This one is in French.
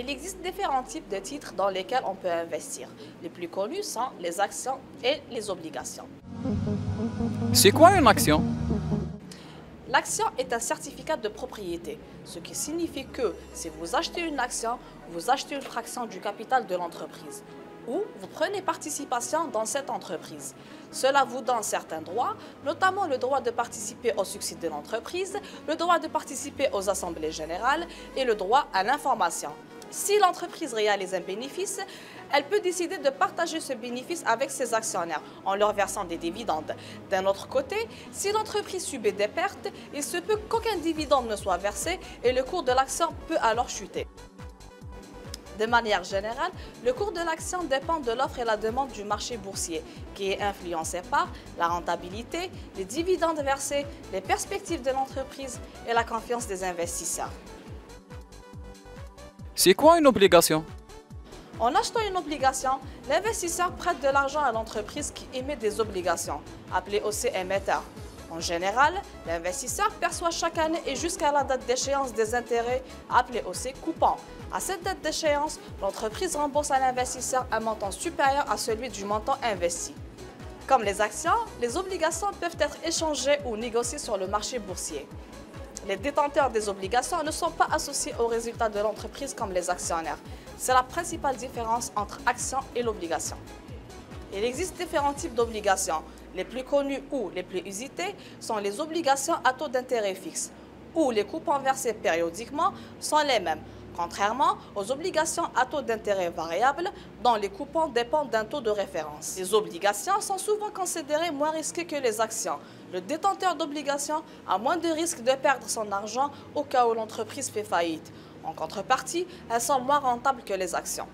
Il existe différents types de titres dans lesquels on peut investir. Les plus connus sont les actions et les obligations. C'est quoi une action? L'action est un certificat de propriété, ce qui signifie que si vous achetez une action, vous achetez une fraction du capital de l'entreprise ou vous prenez participation dans cette entreprise. Cela vous donne certains droits, notamment le droit de participer au succès de l'entreprise, le droit de participer aux assemblées générales et le droit à l'information. Si l'entreprise réalise un bénéfice, elle peut décider de partager ce bénéfice avec ses actionnaires en leur versant des dividendes. D'un autre côté, si l'entreprise subit des pertes, il se peut qu'aucun dividende ne soit versé et le cours de l'action peut alors chuter. De manière générale, le cours de l'action dépend de l'offre et la demande du marché boursier, qui est influencé par la rentabilité, les dividendes versés, les perspectives de l'entreprise et la confiance des investisseurs. C'est quoi une obligation? En achetant une obligation, l'investisseur prête de l'argent à l'entreprise qui émet des obligations, appelées aussi émetteurs. En général, l'investisseur perçoit chaque année et jusqu'à la date d'échéance des intérêts, appelés aussi coupons. À cette date d'échéance, l'entreprise rembourse à l'investisseur un montant supérieur à celui du montant investi. Comme les actions, les obligations peuvent être échangées ou négociées sur le marché boursier. Les détenteurs des obligations ne sont pas associés aux résultats de l'entreprise comme les actionnaires. C'est la principale différence entre action et l'obligation. Il existe différents types d'obligations. Les plus connus ou les plus usités sont les obligations à taux d'intérêt fixe, où les coupons versés périodiquement sont les mêmes, contrairement aux obligations à taux d'intérêt variable, dont les coupons dépendent d'un taux de référence. Les obligations sont souvent considérées moins risquées que les actions. Le détenteur d'obligations a moins de risques de perdre son argent au cas où l'entreprise fait faillite. En contrepartie, elles sont moins rentables que les actions.